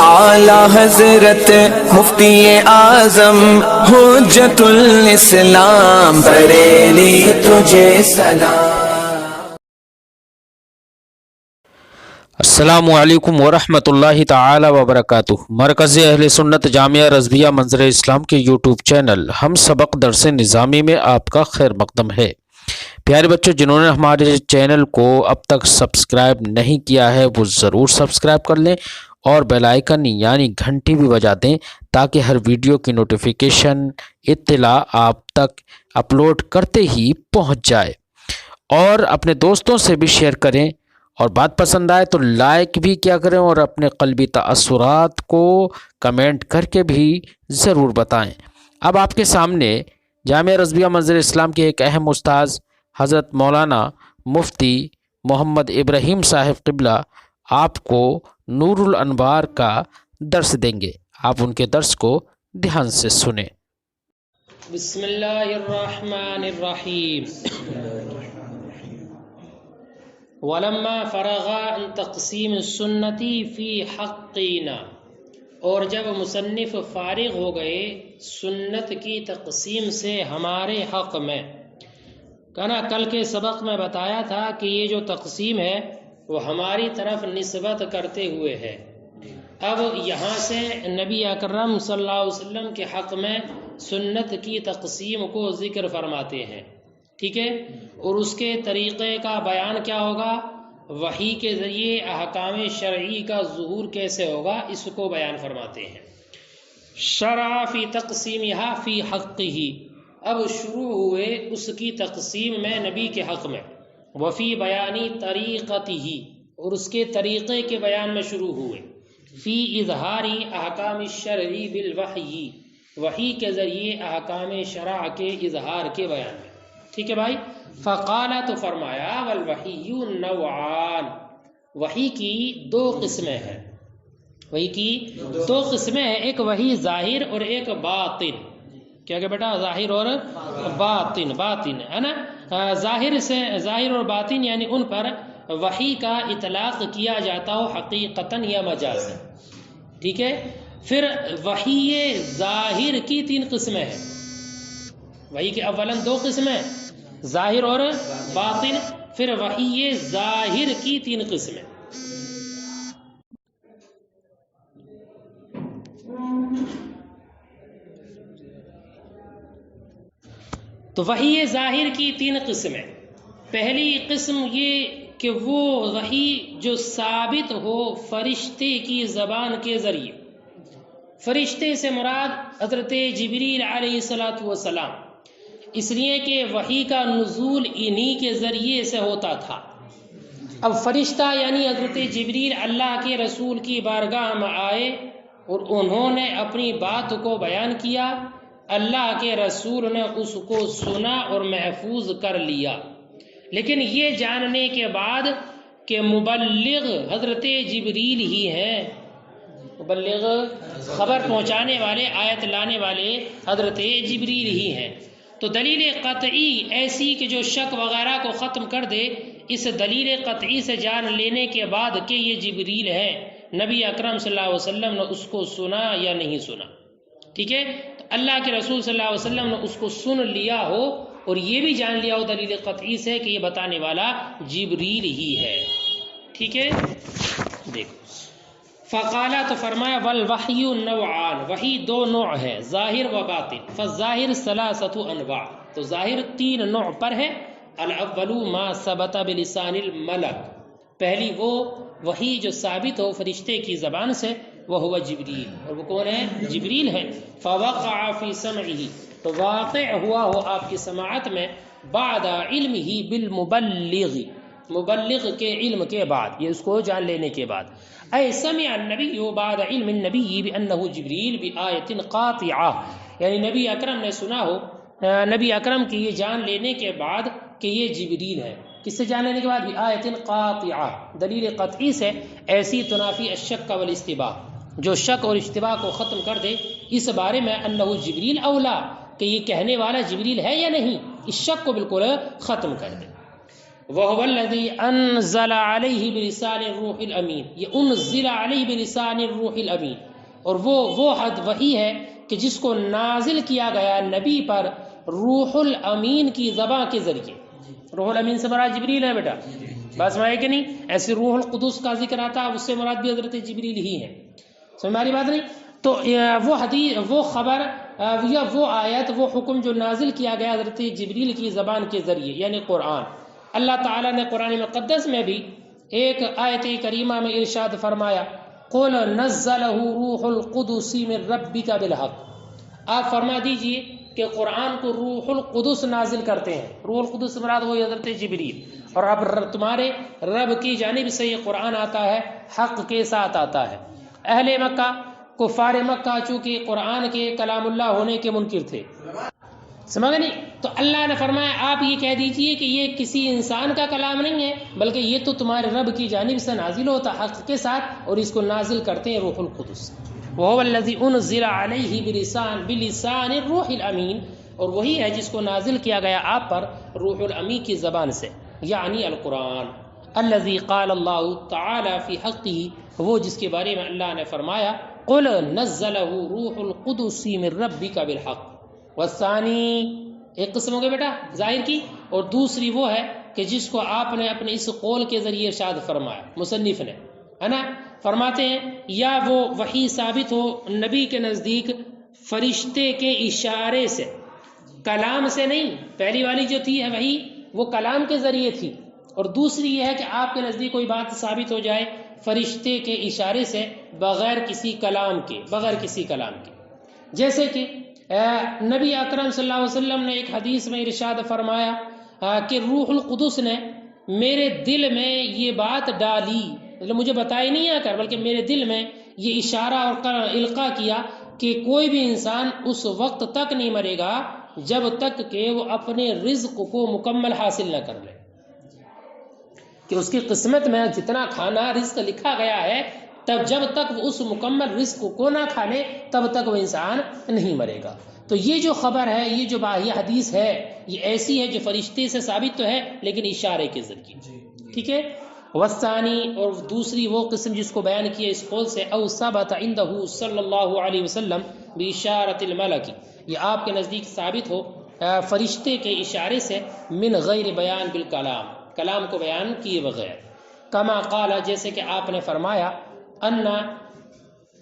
اعلی حضرت مفتی اعظم حجت الاسلام بریلی تجھے سلام۔ السلام علیکم ورحمۃ اللہ تعالی وبرکاتہ۔ مرکز اہل سنت جامعہ رضویہ منظر اسلام کے یوٹیوب چینل ہم سبق درس نظامی میں آپ کا خیر مقدم ہے۔ پیارے بچوں، جنہوں نے ہمارے چینل کو اب تک سبسکرائب نہیں کیا ہے وہ ضرور سبسکرائب کر لیں اور بیل آئیکن یعنی گھنٹی بھی بجا دیں تاکہ ہر ویڈیو کی نوٹیفیکیشن اطلاع آپ تک اپلوڈ کرتے ہی پہنچ جائے، اور اپنے دوستوں سے بھی شیئر کریں، اور بات پسند آئے تو لائک بھی کیا کریں، اور اپنے قلبی تاثرات کو کمنٹ کر کے بھی ضرور بتائیں۔ اب آپ کے سامنے جامعہ رضویہ منظر اسلام کے ایک اہم استاذ حضرت مولانا مفتی محمد ابراہیم صاحب قبلہ آپ کو نور الانوار کا درس دیں گے۔ آپ ان کے درس کو دھیان سے سنیں۔ بسم اللہ الرحمن الرحیم۔ ولما فرغ عن تقسیم السنتی فی حقنا، اور جب مصنف فارغ ہو گئے سنت کی تقسیم سے ہمارے حق میں، کہنا کل کے سبق میں بتایا تھا کہ یہ جو تقسیم ہے وہ ہماری طرف نسبت کرتے ہوئے ہے۔ اب یہاں سے نبی اکرم صلی اللہ علیہ وسلم کے حق میں سنت کی تقسیم کو ذکر فرماتے ہیں، ٹھیک ہے، اور اس کے طریقے کا بیان کیا ہوگا، وحی کے ذریعے احکام شرعی کا ظہور کیسے ہوگا، اس کو بیان فرماتے ہیں۔ شرع فی تقسیمہا فی حقہ، اب شروع ہوئے اس کی تقسیم میں نبی کے حق میں، وفی بیانی طریقتہ، اور اس کے طریقے کے بیان میں شروع ہوئے، فی اظہاری احکام الشرعی بالوحی، وحی کے ذریعے احکام شرع کے اظہار کے بیان میں، ٹھیک ہے بھائی۔ فقال، تو فرمایا، والوحی نوعان، وحی کی دو قسمیں ہیں، وحی کی دو قسمیں ہیں، ایک وحی ظاہر اور ایک باطن۔ کیا کہ بیٹا، ظاہر اور باطن، باطن ہے نا، ظاہر سے ظاہر اور باطن یعنی ان پر وحی کا اطلاق کیا جاتا ہو حقیقتاً یا مجازاً، ٹھیک ہے۔ پھر وحی ظاہر کی تین قسمیں ہیں، وحی کے اولاً دو قسمیں، ظاہر اور باطن، پھر وحی ظاہر کی تین قسمیں۔ تو وحی ظاہر کی تین قسمیں، پہلی قسم یہ کہ وہ وحی جو ثابت ہو فرشتے کی زبان کے ذریعے، فرشتے سے مراد حضرت جبریل علیہ السلام، اس لیے کہ وحی کا نزول انہی کے ذریعے سے ہوتا تھا۔ اب فرشتہ یعنی حضرت جبریل اللہ کے رسول کی بارگاہ میں آئے اور انہوں نے اپنی بات کو بیان کیا، اللہ کے رسول نے اس کو سنا اور محفوظ کر لیا، لیکن یہ جاننے کے بعد کہ مبلغ حضرت جبریل ہی ہیں، مبلغ خبر پہنچانے والے، آیت لانے والے حضرت جبریل ہی ہیں، تو دلیل قطعی ایسی کہ جو شک وغیرہ کو ختم کر دے، اس دلیل قطعی سے جان لینے کے بعد کہ یہ جبریل ہیں، نبی اکرم صلی اللہ علیہ وسلم نے اس کو سنا یا نہیں سنا، ٹھیک ہے۔ تو اللہ کے رسول صلی اللہ علیہ وسلم نے اس کو سن لیا ہو اور یہ بھی جان لیا ہو دلیل قطعی سے کہ یہ بتانے والا جبریل ہی ہے، ٹھیک ہے۔ دیکھو، فقالا، تو فرمایا، والوحی نوعان، وحی دو نوع ہے، ظاہر و باطن، فالظاہر ثلاثۃ انواع، تو ظاہر تین نوع پر ہے۔ الاول ما ثبت بلسان الملک، پہلی وہ وحی جو ثابت ہو فرشتے کی زبان سے، وہ ہوا جبریل، اور وہ کون ہے؟ جبریل ہے۔ فوقع فی سمعہ، تو واقع ہوا ہو آپ کی سماعت میں، بعد علمہ بالمبلغ، مبلغ کے علم کے بعد، یہ اس کو جان لینے کے بعد، اے سمع النبی بعد علم النبی بانہ جبریل بآیت قاطعہ، یعنی نبی اکرم نے سنا ہو، نبی اکرم کی یہ جان لینے کے بعد کہ یہ جبریل ہے، کس سے جان لینے کے بعد؟ بآیت قاطعہ، دلیل قطعی سے، ایسی تنافی الشک والاستباع، جو شک اور اشتباہ کو ختم کر دے اس بارے میں، انہ جبریل اولا، کہ یہ کہنے والا جبریل ہے یا نہیں، اس شک کو بالکل ختم کر دے۔ وَهُوَ الَّذِي أَنزَلَ عَلَيْهِ بِلِسَانِ الرُّوحِ الْأَمِينِ، یہ انزل علیہ بلسان الروح الامین، اور وہ حد وحی ہے کہ جس کو نازل کیا گیا نبی پر روح الامین کی زبان کے ذریعے۔ روح الامین سے مراد جبریل ہے بیٹا، بات سمجھے کہ نہیں؟ ایسے روح القدس کا ذکر آتا ہے، اس سے مراد بھی حضرت جبریل ہی ہے، سمجھ میں آ رہی بات نہیں؟ تو وہ حدیث، وہ خبر یا وہ آیت، وہ حکم جو نازل کیا گیا حضرت جبریل کی زبان کے ذریعے یعنی قرآن، اللہ تعالیٰ نے قرآن مقدس میں بھی ایک آیت کریمہ میں ارشاد فرمایا قُلْ نَزَّلَهُ رُوحُ الْقُدُسِ مِنْ رَبِّكَ بِالْحَقِّ، آپ فرما دیجئے کہ قرآن کو روح القدس نازل کرتے ہیں۔ روح القدس مراد وہی حضرت جبریل، اور اب تمہارے رب کی جانب سے یہ قرآن آتا ہے، حق کے ساتھ آتا ہے۔ اہل مکہ، کفار مکہ چونکہ قرآن کے کلام اللہ ہونے کے منکر تھے، سمجھ نہیں؟ تو اللہ نے فرمایا آپ یہ کہہ دیجئے کہ یہ کسی انسان کا کلام نہیں ہے، بلکہ یہ تو تمہارے رب کی جانب سے نازل ہوتا حق کے ساتھ، اور اس کو نازل کرتے ہیں روح القدس۔ وَهُوَ الَّذِي أُنزِلَ عَلَيْهِ بِلِسَانِ الرُّوحِ الْأَمِينِ، اور وہی ہے جس کو نازل کیا گیا آپ پر روح الامین کی زبان سے، یعنی القرآن۔ الذي قال اللہ تعالی فی حقہ، وہ جس کے بارے میں اللہ نے فرمایا قل نزلہ روح القدس من ربک بالحق۔ والثانی، ایک قسم ہو گیا بیٹا ظاہر کی، اور دوسری وہ ہے کہ جس کو آپ نے اپنے اس قول کے ذریعے ارشاد فرمایا، مصنف نے، ہے نا، فرماتے ہیں یا وہ وحی ثابت ہو نبی کے نزدیک فرشتے کے اشارے سے، کلام سے نہیں۔ پہلی والی جو تھی ہے وحی وہ کلام کے ذریعے تھی، اور دوسری یہ ہے کہ آپ کے نزدیک کوئی بات ثابت ہو جائے فرشتے کے اشارے سے، بغیر کسی کلام کے، جیسے کہ نبی اکرم صلی اللہ علیہ وسلم نے ایک حدیث میں ارشاد فرمایا کہ روح القدس نے میرے دل میں یہ بات ڈالی، مطلب مجھے بتائی نہیں آ کر، بلکہ میرے دل میں یہ اشارہ اور القاء کیا کہ کوئی بھی انسان اس وقت تک نہیں مرے گا جب تک کہ وہ اپنے رزق کو مکمل حاصل نہ کر لے، کہ اس کی قسمت میں جتنا کھانا رزق لکھا گیا ہے، تب جب تک وہ اس مکمل رزق کو نہ کھا لے تب تک وہ انسان نہیں مرے گا۔ تو یہ جو خبر ہے، یہ حدیث ہے، یہ ایسی ہے جو فرشتے سے ثابت تو ہے لیکن اشارے کے ذریعے، ٹھیک ہے۔ والثانی، اور دوسری وہ قسم جس کو بیان کیا اس قول سے، او ثبت عنده صلی اللہ علیہ وسلم باشارۃ الملک، یہ آپ کے نزدیک ثابت ہو فرشتے کے اشارے سے، من غیر بیان بالکلام، کلام کو بیان کیے بغیر، کما قال، جیسے کہ آپ نے فرمایا ان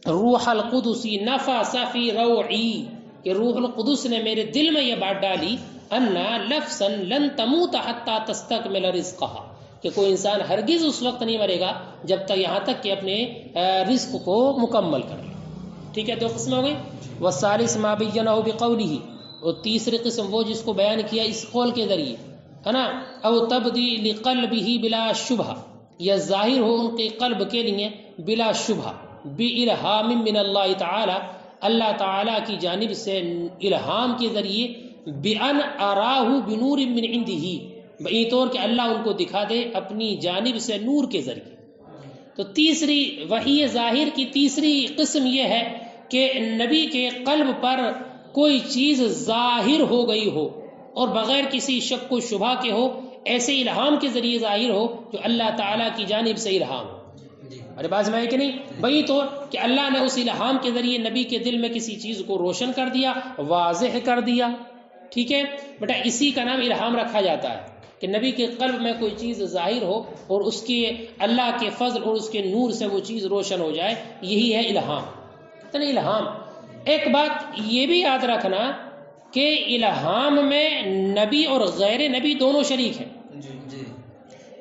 روح القدس نفث فی روعی، کہ روح القدس نے میرے دل میں یہ بات ڈالی، ان لفظا لن تموت حتی تستکمل رزقها، کہ کوئی انسان ہرگز اس وقت نہیں مرے گا جب تک، یہاں تک کہ اپنے رزق کو مکمل کر لے، ٹھیک ہے۔ دو قسم ہو گئی۔ والثالث ما بینہ بقولہ، اور تیسری قسم وہ جس کو بیان کیا اس قول کے ذریعے، ہے نا، او تبدی لقلبہ بلا شبہ، یا ظاہر ہو ان کے قلب کے لیے بلا شبہ، بِالہام من اللہ تعالی، اللہ تعالی کی جانب سے الہام کے ذریعے، بِأَنْ أَرَاهُ بِنُورٍ مِّنْ عِنْدِهِ، بئی طور کہ اللہ ان کو دکھا دے اپنی جانب سے نور کے ذریعے۔ تو تیسری وحی ظاہر کی تیسری قسم یہ ہے کہ نبی کے قلب پر کوئی چیز ظاہر ہو گئی ہو اور بغیر کسی شک و شبہ کے ہو، ایسے الہام کے ذریعے ظاہر ہو جو اللہ تعالیٰ کی جانب سے الہام ہو۔ ارے بات سمجھے کہ نہیں؟ بئی طور کہ اللہ نے اس الہام کے ذریعے نبی کے دل میں کسی چیز کو روشن کر دیا، واضح کر دیا، ٹھیک ہے بیٹا، اسی کا نام الہام رکھا جاتا ہے، کہ نبی کے قلب میں کوئی چیز ظاہر ہو اور اس کے اللہ کے فضل اور اس کے نور سے وہ چیز روشن ہو جائے، یہی ہے الہام۔ تو نہیں الہام، ایک بات یہ بھی یاد رکھنا کہ الہام میں نبی اور غیر نبی دونوں شریک ہیں۔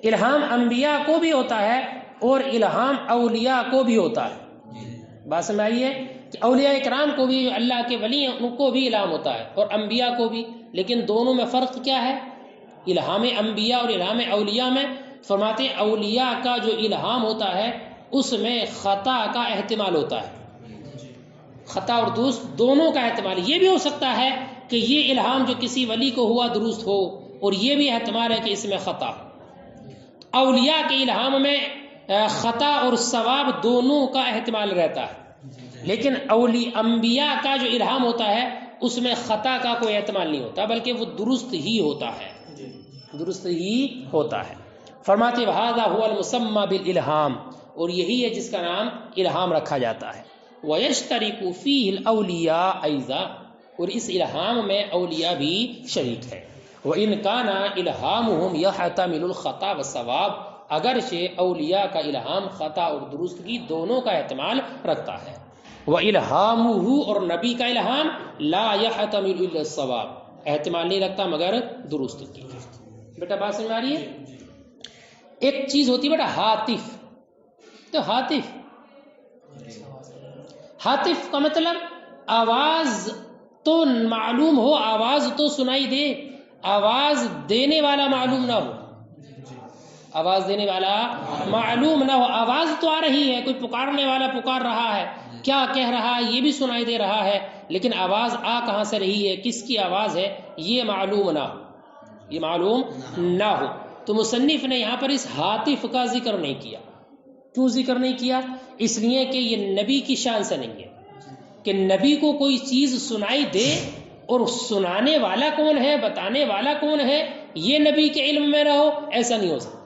الہام انبیاء کو بھی ہوتا ہے اور الہام اولیاء کو بھی ہوتا ہے، بات سمجھ آئی ہے کہ اولیاء اکرام کو بھی، اللہ کے ولی ہیں ان کو بھی الہام ہوتا ہے، اور انبیاء کو بھی، لیکن دونوں میں فرق کیا ہے الہام انبیاء اور الہام اولیاء میں؟ فرماتے ہیں اولیاء کا جو الہام ہوتا ہے اس میں خطا کا احتمال ہوتا ہے، خطا اور درست دونوں کا احتمال، یہ بھی ہو سکتا ہے کہ یہ الہام جو کسی ولی کو ہوا درست ہو، اور یہ بھی احتمال ہے کہ اس میں خطا۔ اولیاء کے الہام میں خطا اور ثواب دونوں کا احتمال رہتا ہے، لیکن انبیاء کا جو الہام ہوتا ہے اس میں خطا کا کوئی احتمال نہیں ہوتا، بلکہ وہ درست ہی ہوتا ہے، درست ہی ہوتا ہے. فرماتے وَهَذَا هُوَ الْمُسَمَّى بِالْإِلْهَامِ، اور یہی ہے جس کا نام الہام رکھا جاتا ہے. وَيَشْتَرِكُ فِيهِ الْأَوْلِيَاءُ أَيْضًا، اور اس الہام میں اولیاء بھی شریک ہے. وَإِنْ كَانَ إِلْهَامُهُمْ يَحْتَمِلُ الْخَطَأَ وَالصَّوَابَ، اگرچہ اولیاء کا الہام خطا اور درستگی دونوں کا احتمال رکھتا ہے. وَإِلْهَامُهُ، اور نبی کا الہام لا يحتمل الا الصواب، احتمال نہیں رکھتا مگر درستگی. بیٹا بات سمجھ آ رہی ہے؟ ایک چیز ہوتی ہے بیٹا ہاتف. تو ہاتف کا مطلب آواز تو معلوم ہو، آواز تو سنائی دے، آواز دینے والا معلوم نہ ہو. آواز دینے والا معلوم نہ ہو، آواز تو آ رہی ہے، کوئی پکارنے والا پکار رہا ہے، کیا کہہ رہا ہے یہ بھی سنائی دے رہا ہے، لیکن آواز آ کہاں سے رہی ہے، کس کی آواز ہے، یہ معلوم نہ ہو، یہ معلوم نہ ہو. تو مصنف نے یہاں پر اس ہاتف کا ذکر نہیں کیا. کیوں ذکر نہیں کیا؟ اس لیے کہ یہ نبی کی شان سے نہیں ہے کہ نبی کو کوئی چیز سنائی دے اور سنانے والا کون ہے، بتانے والا کون ہے، یہ نبی کے علم میں نہ ہو، ایسا نہیں ہو سکتا.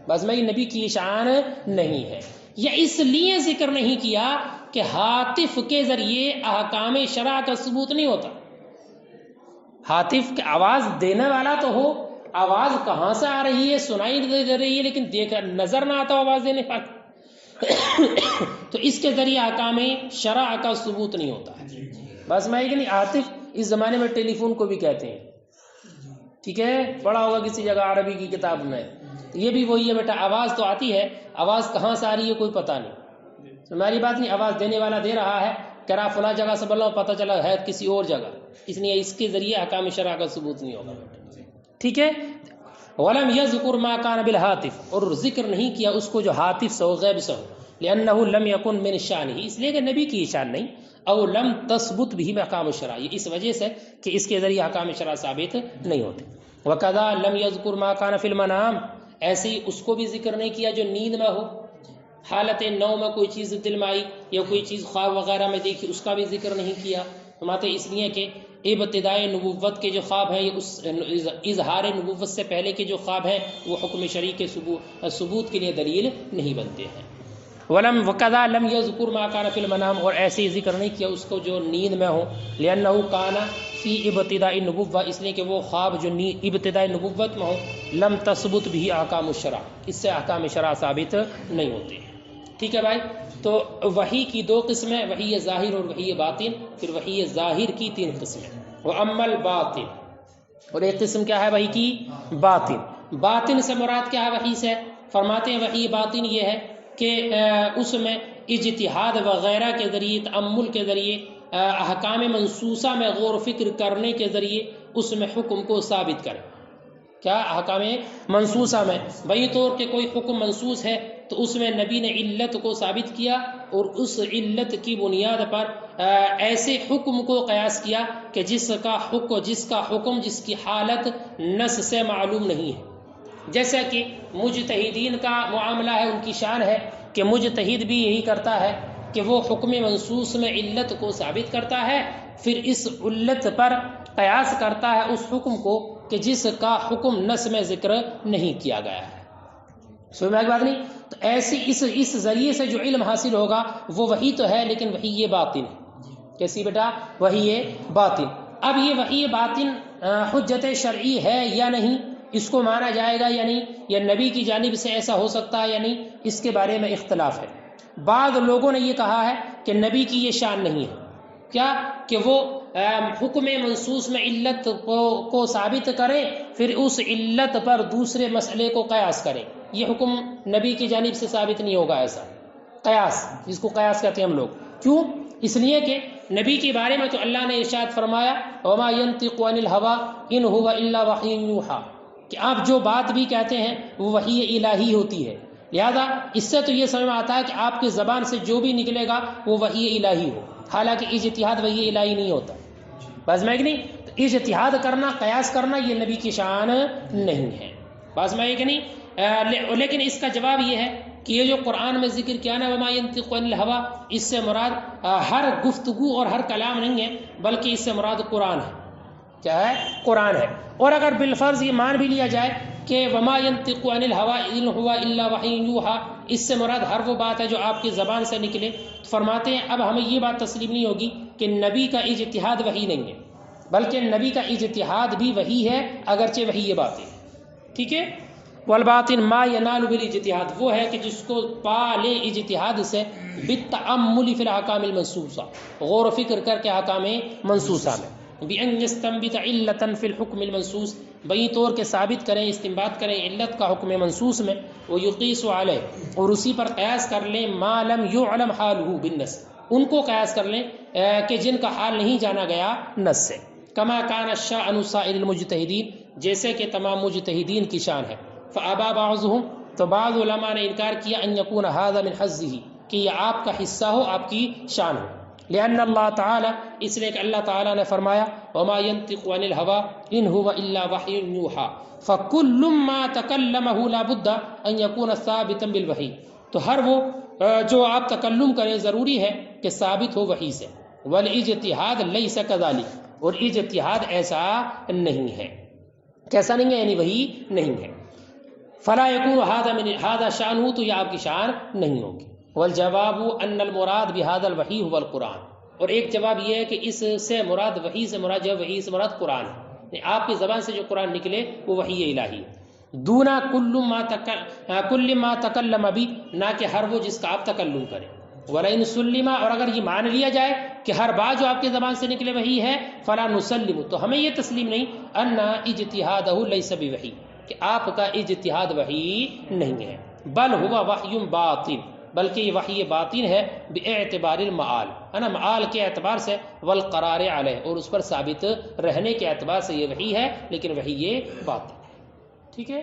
بس میں یہ نبی کی شان نہیں ہے. یا اس لیے ذکر نہیں کیا کہ ہاتف کے ذریعے احکام شرع کا ثبوت نہیں ہوتا. ہاتف کی آواز دینے والا تو ہو، آواز کہاں سے آ رہی ہے سنائی دے رہی ہے، لیکن دیکھ نظر نہ آتا آواز دینے والا تو اس کے ذریعے احکام شرع کا ثبوت نہیں ہوتا ہے. بس میں کہ نہیں، ہاتف اس زمانے میں ٹیلی فون کو بھی کہتے ہیں. ٹھیک ہے، پڑھا ہوگا کسی جگہ عربی کی کتاب میں. یہ بھی وہی ہے بیٹا، آواز تو آتی ہے، آواز کہاں سے آ رہی ہے کوئی پتہ نہیں. ہماری بات نہیں، آواز دینے والا دے رہا ہے، کہہ رہا فلاں جگہ سے بولو، پتہ چلا ہے کسی اور جگہ، اس لیے اس کے ذریعے احکام شرع کا ثبوت نہیں ہوگا. ٹھیک ہے. وَلَمْ يَذْكُرْ مَا كَانَ بِالْهَاتِفِ، اور ذکر نہیں کیا اس کو جو ہاتف سے ہو، غیب سے ہو. لِأَنَّهُ لَمْ يَكُنْ مِنْ شَانِهِ، اس لیے کہ نبی کی شان نہیں. او لم تثبت به احکام الشرع، اس وجہ سے کہ اس کے ذریعے احکام شرع ثابت نہیں ہوتے. وَكَذَا لَمْ يَذْكُرْ مَا كَانَ فِي الْمَنَامِ، ایسے ہی اس کو بھی ذکر نہیں کیا جو نیند میں ہو، حالت نو میں کوئی چیز دل میں آئی یا کوئی چیز خواب وغیرہ میں دیکھی، اس کا بھی ذکر نہیں کیا. فرماتے اس لیے کہ ابتدائی نبوت کے جو خواب ہیں، اس اظہار نبوت سے پہلے کے جو خواب ہیں، وہ حکم شرعی کے ثبوت کے لیے دلیل نہیں بنتے ہیں. وَكَذَا لَمْ يَذْكُرْ مَا كَانَ فِي الْمَنَامِ، اور ایسے ہی ذکر نہیں کیا اس کو جو نیند میں ہو. لِأَنَّهُ كَانَ فِي ابتدائی نبوت، اس لیے کہ وہ خواب جو ابتدائی نبوت میں ہو، لم تثبت به احکام الشرع، اس سے احکام شرع ثابت نہیں ہوتے. ٹھیک ہے بھائی. تو وحی کی دو قسمیں، وحی ظاہر اور وحی باطن. پھر وحی ظاہر کی تین قسمیں. وَأَمَّا الْبَاطِن، اور ایک قسم کیا ہے وحی کی؟ باطن. باطن سے مراد کیا ہے وحی سے؟ فرماتے ہیں وحی باطن یہ ہے کہ اس میں اجتہاد وغیرہ کے ذریعے، تأمل کے ذریعے، احکام منصوصہ میں غور و فکر کرنے کے ذریعے اس میں حکم کو ثابت کرے. کیا احکام منصوصہ میں بھئی طور کہ کوئی حکم منصوص ہے تو اس میں نبی نے علت کو ثابت کیا، اور اس علت کی بنیاد پر ایسے حکم کو قیاس کیا کہ جس کا حکم جس کی حالت نص سے معلوم نہیں ہے. جیسا کہ مجتہدین کا معاملہ ہے، ان کی شان ہے کہ مجتہد بھی یہی کرتا ہے کہ وہ حکم منصوص میں علت کو ثابت کرتا ہے، پھر اس علت پر قیاس کرتا ہے اس حکم کو کہ جس کا حکم نص میں ذکر نہیں کیا گیا ہے. سمجھ میں آئی بات نہیں؟ تو ایسی اس ذریعے سے جو علم حاصل ہوگا وہ وحی تو ہے، لیکن وحی یہ باطن ہے. کیسی بیٹا؟ وحی یہ باطن. اب یہ وحی باطن حجت شرعی ہے یا نہیں، اس کو مانا جائے گا یا نہیں، یا نبی کی جانب سے ایسا ہو سکتا ہے یا نہیں، اس کے بارے میں اختلاف ہے. بعض لوگوں نے یہ کہا ہے کہ نبی کی یہ شان نہیں ہے، کیا کہ وہ حکم منصوص میں علت کو ثابت کرے، پھر اس علت پر دوسرے مسئلے کو قیاس کرے. یہ حکم نبی کی جانب سے ثابت نہیں ہوگا. ایسا قیاس، جس کو قیاس کہتے ہیں ہم لوگ. کیوں؟ اس لیے کہ نبی کے بارے میں تو اللہ نے ارشاد فرمایا وَمَا يَنطِقُ عَنِ الْهَوَىٰ إِنْ هُوَ إِلَّا وَحْيٌ يُوحَىٰ، کہ آپ جو بات بھی کہتے ہیں وہ وحی الہی ہوتی ہے. لہذا اس سے تو یہ سمجھ میں آتا ہے کہ آپ کی زبان سے جو بھی نکلے گا وہ وحی الہی ہو، حالانکہ اجتہاد وحی الہی نہیں ہوتا. بس میں کہ نہیں، تو اجتہاد کرنا، قیاس کرنا یہ نبی کی شان نہیں ہے. بس میں کہ نہیں. لیکن اس کا جواب یہ ہے کہ یہ جو قرآن میں ذکر کیا نا وما ينطق عن الهوى، اس سے مراد ہر گفتگو اور ہر کلام نہیں ہے، بلکہ اس سے مراد قرآن ہے. کیا ہے؟ قرآن ہے۔ اور اگر بالفرض یہ مان بھی لیا جائے کہ وما ينطق عن الهوى ان هو الا وحی یوحى، اس سے مراد ہر وہ بات ہے جو آپ کی زبان سے نکلے، تو فرماتے ہیں اب ہمیں یہ بات تسلیم نہیں ہوگی کہ نبی کا اجتہاد وحی نہیں ہے، بلکہ نبی کا اجتہاد بھی وحی ہے، اگرچہ وحی یہ باتیں، ٹھیک ہے۔ والباطن ما ینال بالاجتہاد، وہ ہے کہ جس کو پا لے اجتہاد سے، بالتأمل فی الاحکام المنصوصہ، غور و فکر کر کے احکام منصوصہ میں، بأن یستنبط علتا فی الحکم المنصوص، بئی طور کے ثابت کریں، استنباط کریں علت کا حکم منصوص میں، ویقیس علیہ، اور اسی پر قیاس کر لیں، ما لم یعلم حالہ بالنص، ان کو قیاس کر لیں کہ جن کا حال نہیں جانا گیا نص سے، کما کان الشأن سائر المجتہدین، جیسے کہ تمام مجتہدین کی شان ہے۔ فابا بعضهم، تو بعض علماء نے انکار کیا، ان یکون هذا من حظہ، کہ یہ آپ کا حصہ ہو، آپ کی شان ہو، لأن اللہ تعالی، اس لیے کہ اللہ تعالیٰ نے فرمایا وما ينطق عن الهوى ان هو الا وحی یوحى، فکل ما تکلمه لا بد ان يكون ثابتا بالوحی، تو ہر وہ جو آپ تکلم کریں ضروری ہے کہ ثابت ہو وحی سے، والاجتہاد لیس کذلک، اور اجتہاد ایسا نہیں ہے، کیسا نہیں ہے؟ یعنی وحی نہیں ہے۔ فلا يكون هذا شأنه، تو یہ آپ کی شان نہیں ہوگی۔ والجواب ان المراد بهذا الوحی هو القرآن، اور ایک جواب یہ ہے کہ اس سے مراد وحی سے مراد جو وحی سے مراد قرآن ہے، یعنی آپ کی زبان سے جو قرآن نکلے وہ وحی الہی ہے۔ دونا کل ما تکلم بھی، نہ کہ ہر وہ جس کا آپ تکلم کریں۔ ولئن سلم، اور اگر یہ مان لیا جائے کہ ہر بات جو آپ کی زبان سے نکلے وحی ہے، فلا نسلم، تو ہمیں یہ تسلیم نہیں، ان اجتہادہ لیس بوحی، کہ آپ کا اجتہاد وحی نہیں ہے، بل ہوا وحی باطن، بلکہ یہ وحی باطن ہے، باعتبار المعال، ہے نا، معال کے اعتبار سے، والقرار علیہ، اور اس پر ثابت رہنے کے اعتبار سے یہ وحی ہے، لیکن وحی یہ باطن، ٹھیک ہے۔